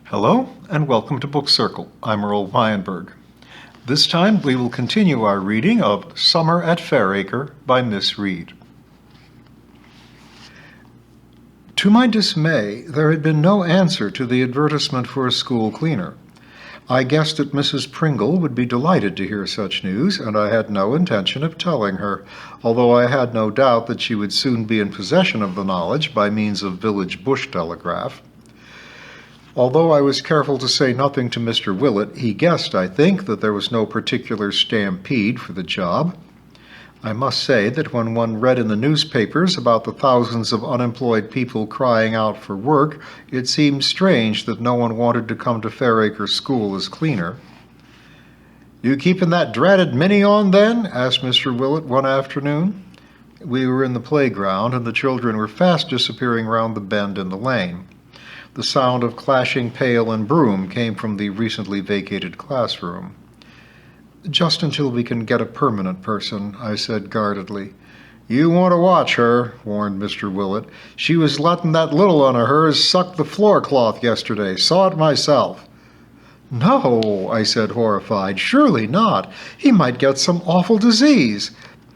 Hello and welcome to Book Circle. I'm Earl Weinberg. This time we will continue our reading of Summer at Fairacre by Miss Reed. To my dismay, there had been no answer to the advertisement for a school cleaner. I guessed that Mrs. Pringle would be delighted to hear such news, and I had no intention of telling her, although I had no doubt that she would soon be in possession of the knowledge by means of village bush telegraph. Although I was careful to say nothing to Mr. Willett, he guessed, I think, that there was no particular stampede for the job. I must say that when one read in the newspapers about the thousands of unemployed people crying out for work, it seemed strange that no one wanted to come to Fairacre School as cleaner. "You keeping that dratted Minnie on, then?" asked Mr. Willett one afternoon. We were in the playground, and the children were fast disappearing round the bend in the lane. The sound of clashing pail and broom came from the recently vacated classroom. "Just until we can get a permanent person," I said guardedly. "You want to watch her," warned Mr. Willett. "She was letting that little one of hers suck the floor cloth yesterday. Saw it myself." "No," I said, horrified. "Surely not. He might get some awful disease."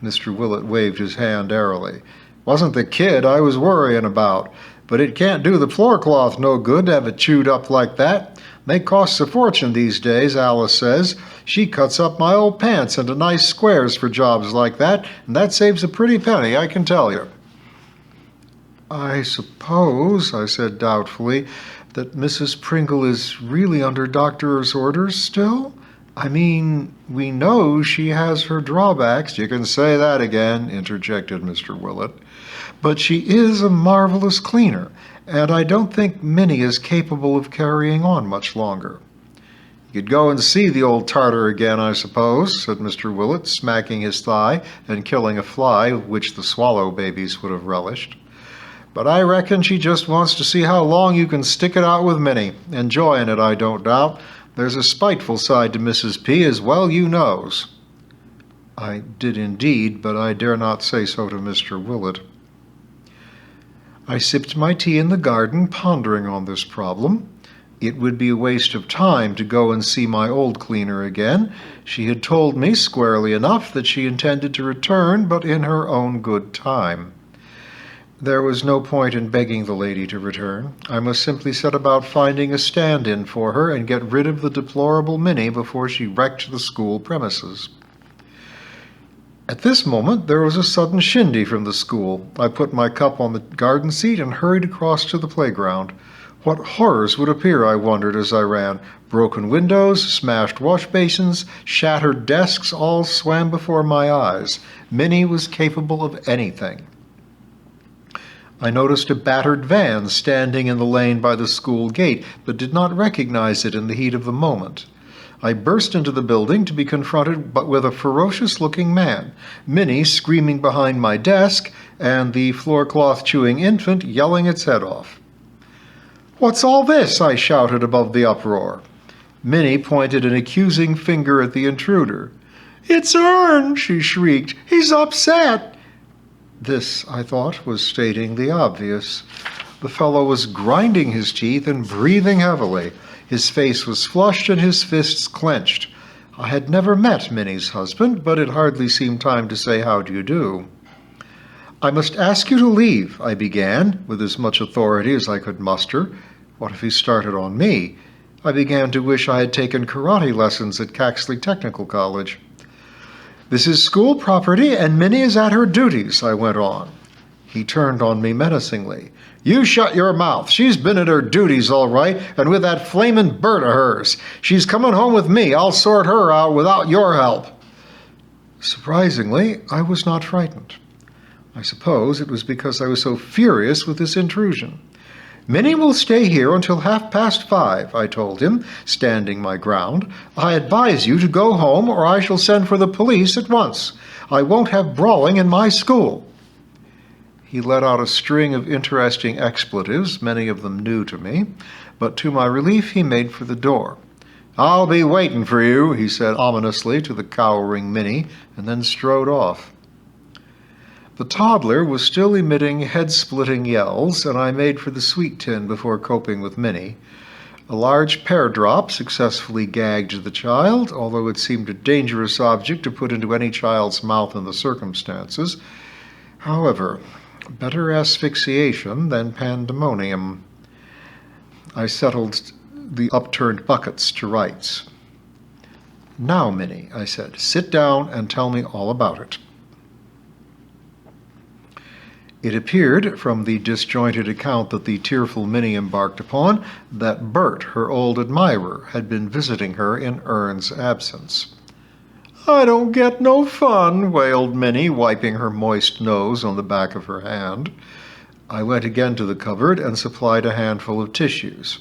Mr. Willett waved his hand airily. "Wasn't the kid I was worrying about. But it can't do the floor cloth no good to have it chewed up like that. They cost a fortune these days, Alice says. She cuts up my old pants into nice squares for jobs like that, and that saves a pretty penny, I can tell you." "I suppose," I said doubtfully, "that Mrs. Pringle is really under doctor's orders still? I mean, we know she has her drawbacks." "You can say that again," interjected Mr. Willett. "But she is a marvelous cleaner, and I don't think Minnie is capable of carrying on much longer." "You could go and see the old tartar again, I suppose," said Mr. Willett, smacking his thigh and killing a fly which the swallow babies would have relished. "But I reckon she just wants to see how long you can stick it out with Minnie. Enjoying it, I don't doubt. There's a spiteful side to Mrs. P, as well you knows." I did indeed, but I dare not say so to Mr. Willett. I sipped my tea in the garden, pondering on this problem. It would be a waste of time to go and see my old cleaner again. She had told me squarely enough that she intended to return, but in her own good time. There was no point in begging the lady to return. I must simply set about finding a stand-in for her and get rid of the deplorable Minnie before she wrecked the school premises. At this moment there was a sudden shindy from the school. I put my cup on the garden seat and hurried across to the playground. What horrors would appear, I wondered, as I ran. Broken windows, smashed wash basins, shattered desks, all swam before my eyes. Minnie was capable of anything. I noticed a battered van standing in the lane by the school gate, but did not recognize it in the heat of the moment. I burst into the building to be confronted with a ferocious-looking man, Minnie screaming behind my desk, and the floor-cloth-chewing infant yelling its head off. "What's all this?" I shouted above the uproar. Minnie pointed an accusing finger at the intruder. "It's Ern," she shrieked. "He's upset." This, I thought, was stating the obvious. The fellow was grinding his teeth and breathing heavily. His face was flushed and his fists clenched. I had never met Minnie's husband, but it hardly seemed time to say how do you do. "I must ask you to leave," I began, with as much authority as I could muster. What if he started on me? I began to wish I had taken karate lessons at Caxley Technical College. "This is school property, and Minnie is at her duties," I went on. He turned on me menacingly. "You shut your mouth. She's been at her duties all right, and with that flamin' Bert of hers. She's coming home with me. I'll sort her out without your help." Surprisingly, I was not frightened. I suppose it was because I was so furious with this intrusion. "Minnie will stay here until 5:30, I told him, standing my ground. "I advise you to go home, or I shall send for the police at once. I won't have brawling in my school." He let out a string of interesting expletives, many of them new to me, but to my relief he made for the door. "I'll be waiting for you," he said ominously to the cowering Minnie, and then strode off. The toddler was still emitting head-splitting yells, and I made for the sweet tin before coping with Minnie. A large pear drop successfully gagged the child, although it seemed a dangerous object to put into any child's mouth in the circumstances. However, better asphyxiation than pandemonium. I settled the upturned buckets to rights. "Now, Minnie," I said, "sit down and tell me all about it." It appeared, from the disjointed account that the tearful Minnie embarked upon, that Bert, her old admirer, had been visiting her in Ern's absence. "I don't get no fun," wailed Minnie, wiping her moist nose on the back of her hand. I went again to the cupboard and supplied a handful of tissues.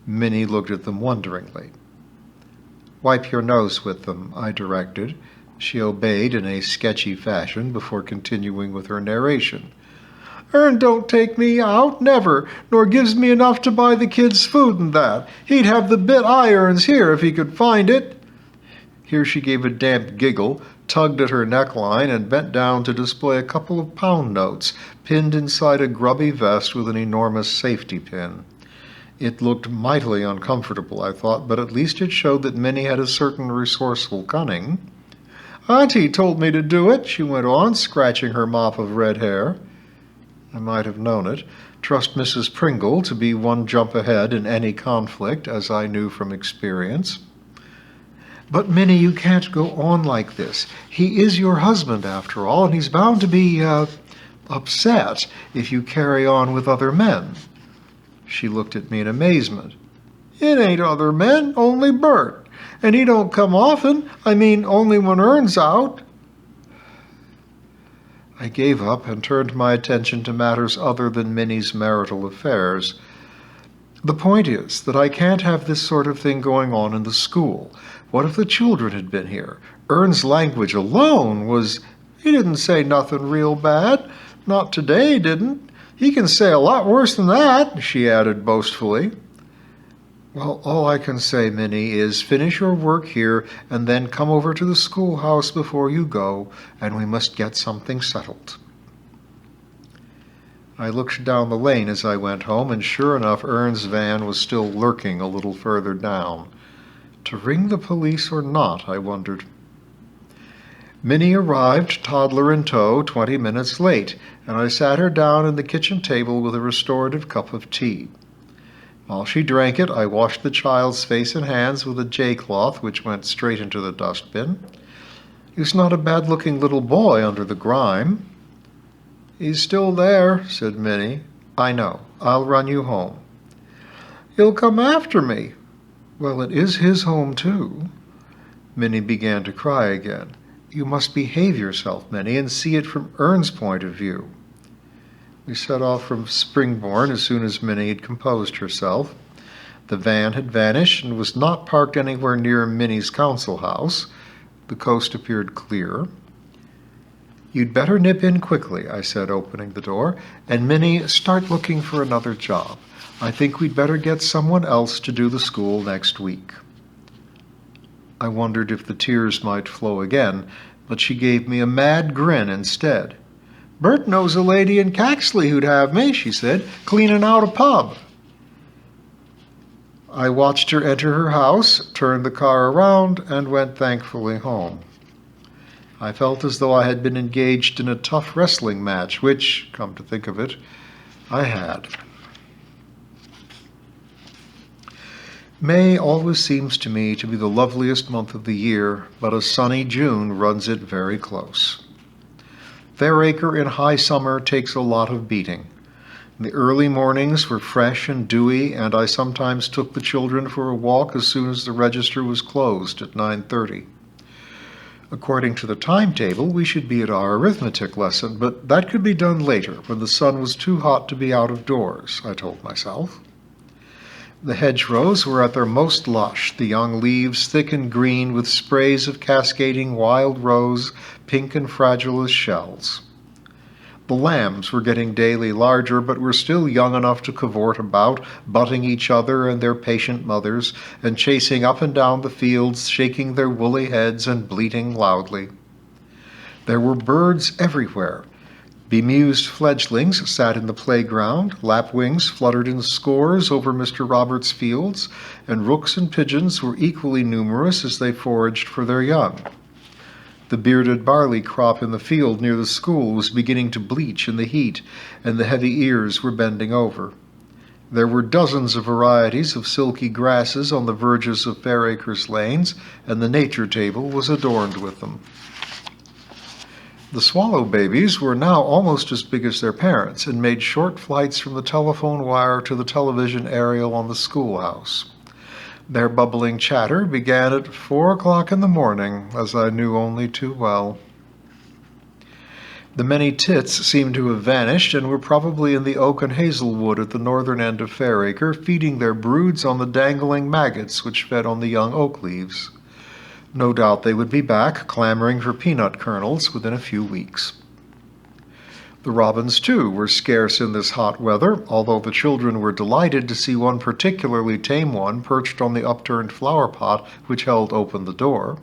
Minnie looked at them wonderingly. "Wipe your nose with them," I directed. She obeyed in a sketchy fashion before continuing with her narration. "Ern don't take me out, never, nor gives me enough to buy the kids food and that. He'd have the bit I earns here if he could find it." Here she gave a damp giggle, tugged at her neckline, and bent down to display a couple of pound notes pinned inside a grubby vest with an enormous safety pin. It looked mightily uncomfortable, I thought, but at least it showed that Minnie had a certain resourceful cunning. "Auntie told me to do it," she went on, scratching her mop of red hair. I might have known it. Trust Mrs. Pringle to be one jump ahead in any conflict, as I knew from experience. "But, Minnie, you can't go on like this. He is your husband, after all, and he's bound to be, upset if you carry on with other men." She looked at me in amazement. "It ain't other men, only Bert. And he don't come often. I mean, only when Ern's out." I gave up and turned my attention to matters other than Minnie's marital affairs. "The point is that I can't have this sort of thing going on in the school. What if the children had been here? Ern's language alone was— He didn't say nothing real bad. Not today, didn't. He can say a lot worse than that," she added boastfully. "Well, all I can say, Minnie, is finish your work here and then come over to the schoolhouse before you go, and we must get something settled." I looked down the lane as I went home, and sure enough, Ern's van was still lurking a little further down. To ring the police or not, I wondered. Minnie arrived, toddler in tow, 20 minutes late, and I sat her down at the kitchen table with a restorative cup of tea. While she drank it, I washed the child's face and hands with a J-cloth, which went straight into the dustbin. "He's not a bad-looking little boy under the grime." "He's still there," said Minnie. "I know. I'll run you home." "He'll come after me." "Well, it is his home, too." Minnie began to cry again. "You must behave yourself, Minnie, and see it from Ern's point of view." We set off from Springborn as soon as Minnie had composed herself. The van had vanished and was not parked anywhere near Minnie's council house. The coast appeared clear. "You'd better nip in quickly," I said, opening the door, "and Minnie, start looking for another job. I think we'd better get someone else to do the school next week." I wondered if the tears might flow again, but she gave me a mad grin instead. "Bert knows a lady in Caxley who'd have me," she said, "cleaning out a pub." I watched her enter her house, turned the car around, and went thankfully home. I felt as though I had been engaged in a tough wrestling match, which, come to think of it, I had. May always seems to me to be the loveliest month of the year, but a sunny June runs it very close. Fairacre in high summer takes a lot of beating. The early mornings were fresh and dewy, and I sometimes took the children for a walk as soon as the register was closed at 9:30. According to the timetable, we should be at our arithmetic lesson, but that could be done later, when the sun was too hot to be out of doors, I told myself. The hedgerows were at their most lush, the young leaves thick and green with sprays of cascading wild rose, pink and fragile as shells. The lambs were getting daily larger, but were still young enough to cavort about, butting each other and their patient mothers, and chasing up and down the fields, shaking their woolly heads and bleating loudly. There were birds everywhere. Bemused fledglings sat in the playground, lapwings fluttered in scores over Mr. Roberts' fields, and rooks and pigeons were equally numerous as they foraged for their young. The bearded barley crop in the field near the school was beginning to bleach in the heat, and the heavy ears were bending over. There were dozens of varieties of silky grasses on the verges of Fairacre's lanes, and the nature table was adorned with them. The swallow babies were now almost as big as their parents and made short flights from the telephone wire to the television aerial on the schoolhouse. Their bubbling chatter began at 4 o'clock in the morning, as I knew only too well. The many tits seemed to have vanished and were probably in the oak and hazel wood at the northern end of Fairacre, feeding their broods on the dangling maggots which fed on the young oak leaves. No doubt they would be back, clamoring for peanut kernels within a few weeks. The robins, too, were scarce in this hot weather, although the children were delighted to see one particularly tame one perched on the upturned flower pot which held open the door.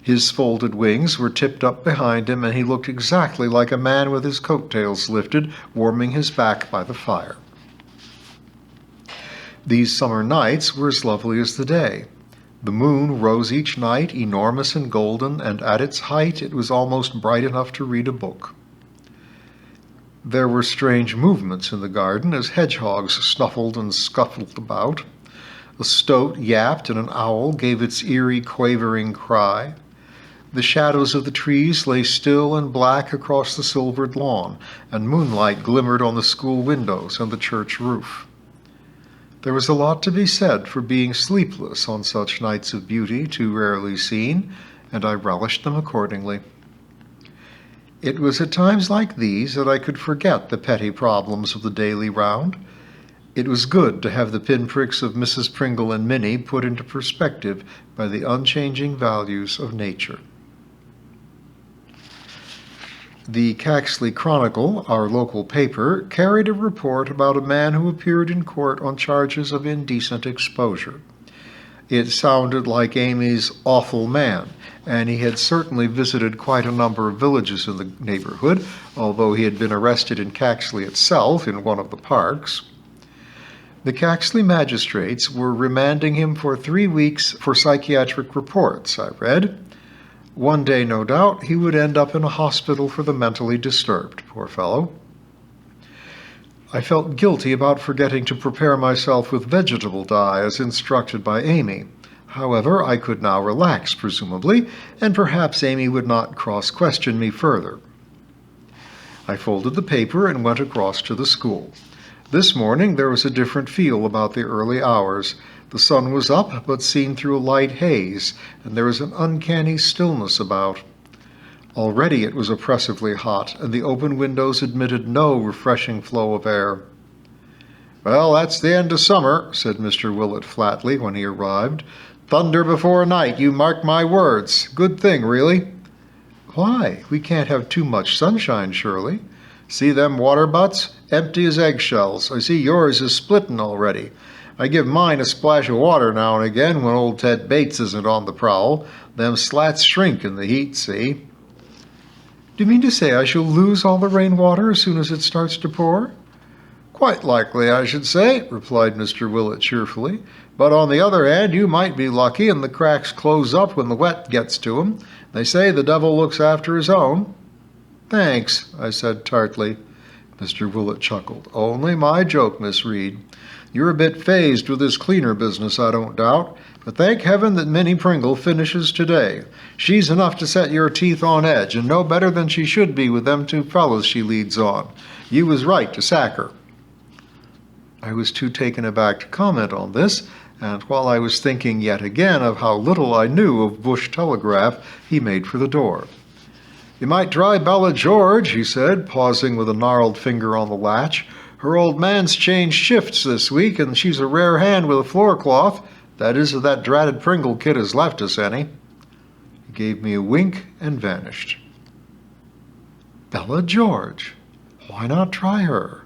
His folded wings were tipped up behind him, and he looked exactly like a man with his coat-tails lifted, warming his back by the fire. These summer nights were as lovely as the day. The moon rose each night, enormous and golden, and at its height it was almost bright enough to read a book. There were strange movements in the garden as hedgehogs snuffled and scuffled about. A stoat yapped and an owl gave its eerie, quavering cry. The shadows of the trees lay still and black across the silvered lawn, and moonlight glimmered on the school windows and the church roof. There was a lot to be said for being sleepless on such nights of beauty too rarely seen, and I relished them accordingly. It was at times like these that I could forget the petty problems of the daily round. It was good to have the pinpricks of Mrs. Pringle and Minnie put into perspective by the unchanging values of nature. The Caxley Chronicle, our local paper, carried a report about a man who appeared in court on charges of indecent exposure. It sounded like Amy's awful man, and he had certainly visited quite a number of villages in the neighborhood, although he had been arrested in Caxley itself in one of the parks. The Caxley magistrates were remanding him for 3 weeks for psychiatric reports, I read. One day, no doubt, he would end up in a hospital for the mentally disturbed, poor fellow. I felt guilty about forgetting to prepare myself with vegetable dye as instructed by Amy. However, I could now relax, presumably, and perhaps Amy would not cross-question me further. I folded the paper and went across to the school. This morning there was a different feel about the early hours. The sun was up, but seen through a light haze, and there was an uncanny stillness about. Already it was oppressively hot, and the open windows admitted no refreshing flow of air. "Well, that's the end of summer," said Mr. Willett flatly when he arrived. "Thunder before night, you mark my words. Good thing, really." "Why? We can't have too much sunshine, surely." "See them water butts? Empty as eggshells. I see yours is splitting already. I give mine a splash of water now and again when old Ted Bates isn't on the prowl. Them slats shrink in the heat, see?" "Do you mean to say I shall lose all the rainwater as soon as it starts to pour?" "Quite likely, I should say," replied Mr. Willett cheerfully. "But on the other hand, you might be lucky and the cracks close up when the wet gets to 'em. They say the devil looks after his own." "Thanks," I said tartly. Mr. Willett chuckled. "Only my joke, Miss Reed. You're a bit phased with this cleaner business, I don't doubt. But thank heaven that Minnie Pringle finishes today. She's enough to set your teeth on edge, and no better than she should be with them 2 fellows she leads on. You was right to sack her." I was too taken aback to comment on this, and while I was thinking yet again of how little I knew of bush telegraph, he made for the door. "You might try Bella George," he said, pausing with a gnarled finger on the latch. "Her old man's changed shifts this week, and she's a rare hand with a floor cloth. That is, if that dratted Pringle kid has left us any." He gave me a wink and vanished. Bella George! Why not try her?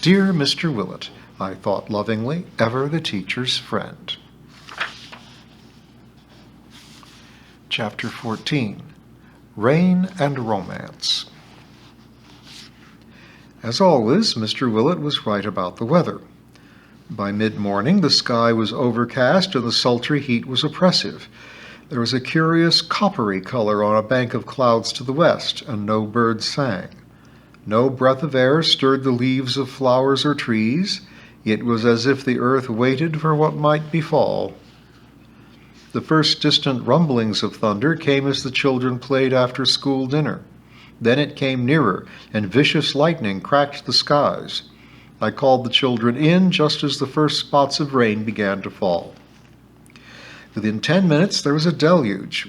Dear Mr. Willett, I thought lovingly, ever the teacher's friend. Chapter 14. Rain and Romance. As always, Mr. Willett was right about the weather. By mid-morning, the sky was overcast and the sultry heat was oppressive. There was a curious coppery color on a bank of clouds to the west, and no birds sang. No breath of air stirred the leaves of flowers or trees. It was as if the earth waited for what might befall. The first distant rumblings of thunder came as the children played after school dinner. Then it came nearer, and vicious lightning cracked the skies. I called the children in just as the first spots of rain began to fall. Within 10 minutes there was a deluge.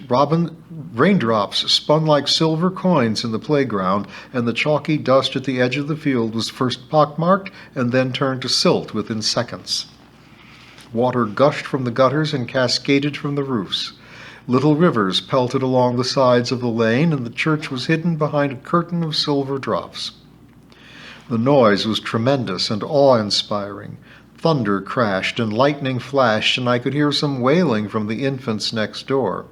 Raindrops spun like silver coins in the playground, and the chalky dust at the edge of the field was first pockmarked and then turned to silt within seconds. Water gushed from the gutters and cascaded from the roofs. Little rivers pelted along the sides of the lane, and the church was hidden behind a curtain of silver drops. The noise was tremendous and awe-inspiring. Thunder crashed and lightning flashed, and I could hear some wailing from the infants next door.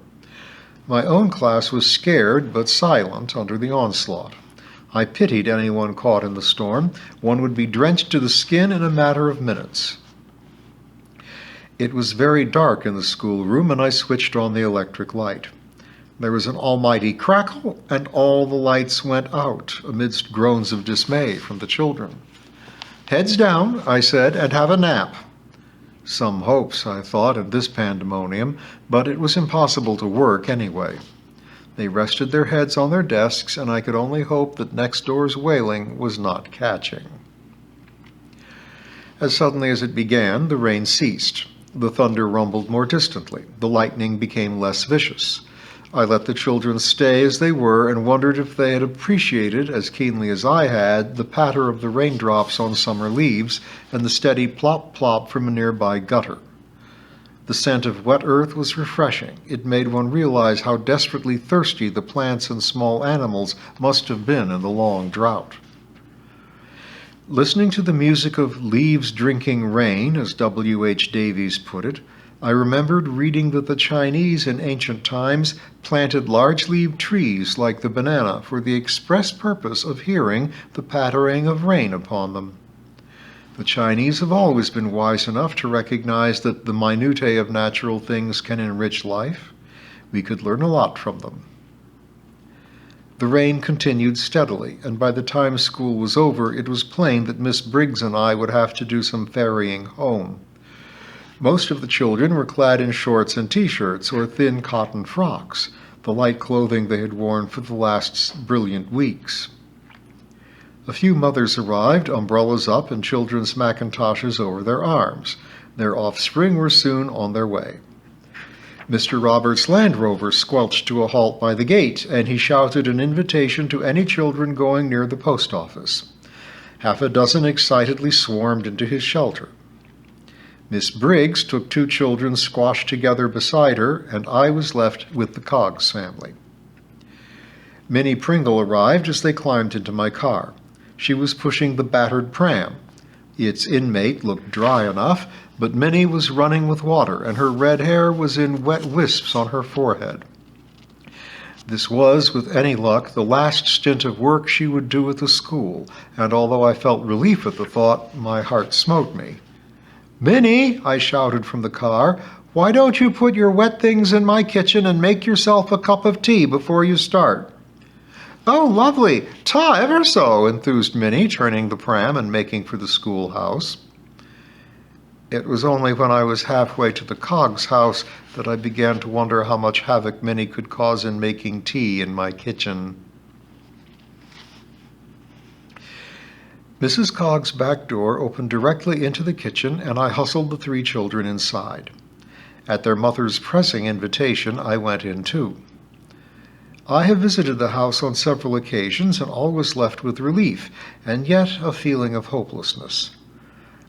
My own class was scared but silent under the onslaught. I pitied anyone caught in the storm. One would be drenched to the skin in a matter of minutes. It was very dark in the schoolroom, and I switched on the electric light. There was an almighty crackle, and all the lights went out, amidst groans of dismay from the children. Heads down, I said, and have a nap. Some hopes, I thought, in this pandemonium, but it was impossible to work anyway. They rested their heads on their desks, and I could only hope that next door's wailing was not catching. As suddenly as it began, the rain ceased. The thunder rumbled more distantly. The lightning became less vicious. I let the children stay as they were and wondered if they had appreciated, as keenly as I had, the patter of the raindrops on summer leaves and the steady plop-plop from a nearby gutter. The scent of wet earth was refreshing. It made one realize how desperately thirsty the plants and small animals must have been in the long drought. Listening to the music of leaves drinking rain, as W.H. Davies put it, I remembered reading that the Chinese in ancient times planted large-leaved trees like the banana for the express purpose of hearing the pattering of rain upon them. The Chinese have always been wise enough to recognize that the minutiae of natural things can enrich life. We could learn a lot from them. The rain continued steadily, and by the time school was over, it was plain that Miss Briggs and I would have to do some ferrying home. Most of the children were clad in shorts and t-shirts or thin cotton frocks, the light clothing they had worn for the last brilliant weeks. A few mothers arrived, umbrellas up and children's mackintoshes over their arms. Their offspring were soon on their way. Mr. Roberts' Land Rover squelched to a halt by the gate, and he shouted an invitation to any children going near the post office. Half a dozen excitedly swarmed into his shelter. Miss Briggs took 2 children squashed together beside her, and I was left with the Coggs family. Minnie Pringle arrived as they climbed into my car. She was pushing the battered pram. Its inmate looked dry enough, but Minnie was running with water, and her red hair was in wet wisps on her forehead. This was, with any luck, the last stint of work she would do at the school, and although I felt relief at the thought, my heart smote me. "Minnie," I shouted from the car, "why don't you put your wet things in my kitchen and make yourself a cup of tea before you start?" "Oh, lovely! Ta ever so!" enthused Minnie, turning the pram and making for the schoolhouse. It was only when I was halfway to the Coggs' house that I began to wonder how much havoc Minnie could cause in making tea in my kitchen. Mrs. Coggs' back door opened directly into the kitchen, and I hustled the 3 children inside. At their mother's pressing invitation, I went in too. I have visited the house on several occasions and always left with relief, and yet a feeling of hopelessness.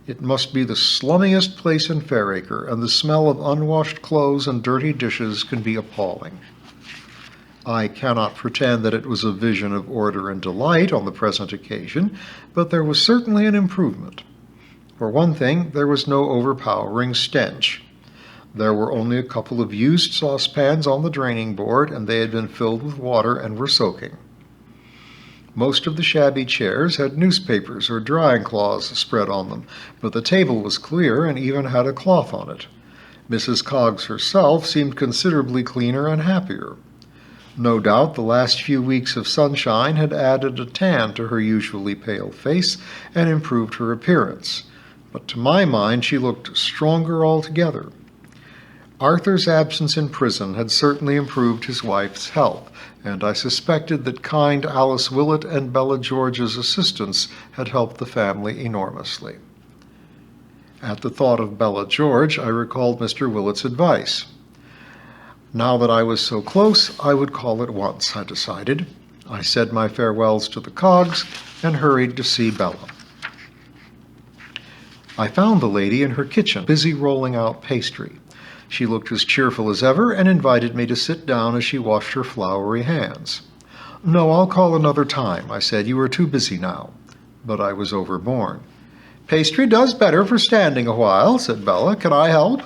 It must be the slummiest place in Fairacre, and the smell of unwashed clothes and dirty dishes can be appalling. I cannot pretend that it was a vision of order and delight on the present occasion, but there was certainly an improvement. For one thing, there was no overpowering stench. There were only a couple of used saucepans on the draining board, and they had been filled with water and were soaking. Most of the shabby chairs had newspapers or drying cloths spread on them, but the table was clear and even had a cloth on it. Mrs. Coggs herself seemed considerably cleaner and happier. No doubt the last few weeks of sunshine had added a tan to her usually pale face and improved her appearance, but to my mind she looked stronger altogether. Arthur's absence in prison had certainly improved his wife's health, and I suspected that kind Alice Willett and Bella George's assistance had helped the family enormously. At the thought of Bella George, I recalled Mr. Willett's advice. Now that I was so close, I would call at once, I decided. I said my farewells to the Coggs and hurried to see Bella. I found the lady in her kitchen, busy rolling out pastry. She looked as cheerful as ever and invited me to sit down as she washed her floury hands. "No, I'll call another time," I said. "You are too busy now." But I was overborne. "Pastry does better for standing a while," said Bella. "Can I help?"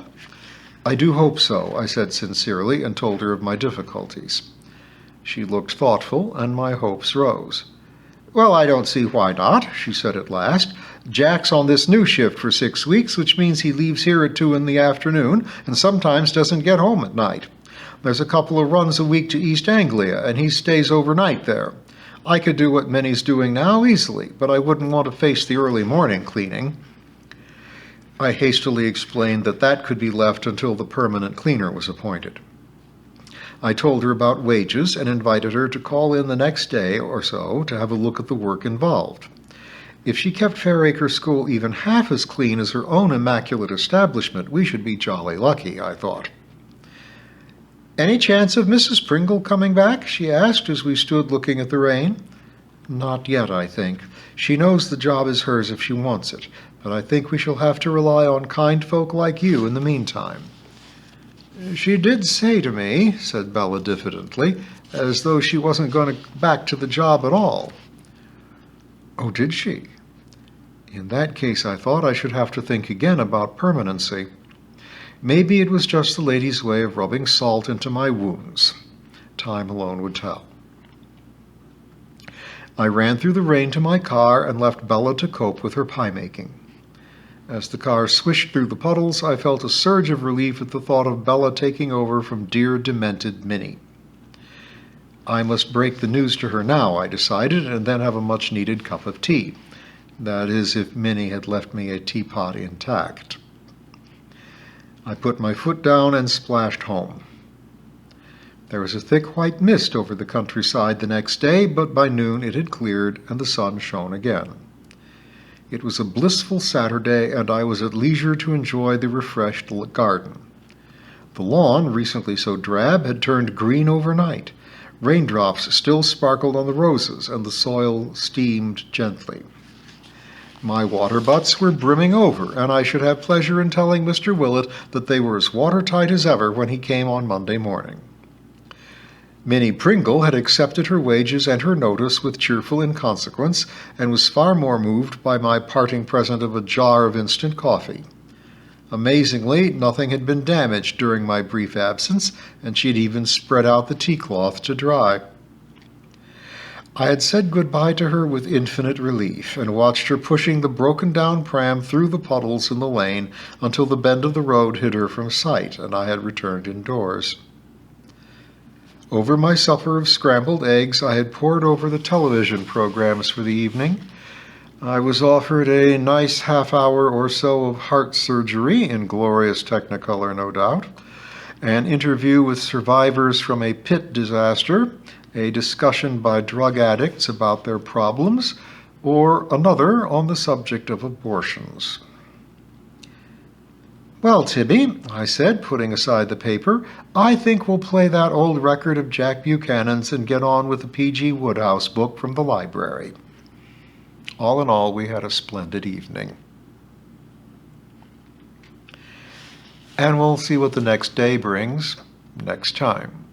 "I do hope so," I said sincerely, and told her of my difficulties. She looked thoughtful, and my hopes rose. "Well, I don't see why not," she said at last. "Jack's on this new shift for 6 weeks, which means he leaves here at 2 in the afternoon and sometimes doesn't get home at night. There's a couple of runs a week to East Anglia, and he stays overnight there. I could do what Minnie's doing now easily, but I wouldn't want to face the early morning cleaning." I hastily explained that that could be left until the permanent cleaner was appointed. I told her about wages and invited her to call in the next day or so to have a look at the work involved. If she kept Fairacre School even half as clean as her own immaculate establishment, we should be jolly lucky, I thought. "Any chance of Mrs. Pringle coming back?" she asked as we stood looking at the rain. "Not yet, I think. She knows the job is hers if she wants it, but I think we shall have to rely on kind folk like you in the meantime." "She did say to me," said Bella diffidently, "as though she wasn't going back to the job at all." "Oh, did she?" In that case, I thought I should have to think again about permanency. Maybe it was just the lady's way of rubbing salt into my wounds. Time alone would tell. I ran through the rain to my car and left Bella to cope with her pie-making. As the car swished through the puddles, I felt a surge of relief at the thought of Bella taking over from dear, demented Minnie. I must break the news to her now, I decided, and then have a much-needed cup of tea. That is, if Minnie had left me a teapot intact. I put my foot down and splashed home. There was a thick white mist over the countryside the next day, but by noon it had cleared and the sun shone again. It was a blissful Saturday, and I was at leisure to enjoy the refreshed garden. The lawn, recently so drab, had turned green overnight. Raindrops still sparkled on the roses, and the soil steamed gently. My water butts were brimming over, and I should have pleasure in telling Mr. Willett that they were as watertight as ever when he came on Monday morning. Minnie Pringle had accepted her wages and her notice with cheerful inconsequence, and was far more moved by my parting present of a jar of instant coffee. Amazingly, nothing had been damaged during my brief absence, and she had even spread out the tea-cloth to dry. I had said good-bye to her with infinite relief, and watched her pushing the broken-down pram through the puddles in the lane until the bend of the road hid her from sight, and I had returned indoors. Over my supper of scrambled eggs, I had pored over the television programs for the evening. I was offered a nice half-hour or so of heart surgery, in glorious Technicolor, no doubt, an interview with survivors from a pit disaster, a discussion by drug addicts about their problems, or another on the subject of abortions. "Well, Tibby," I said, putting aside the paper, "I think we'll play that old record of Jack Buchanan's and get on with the P.G. Wodehouse book from the library." All in all, we had a splendid evening. And we'll see what the next day brings next time.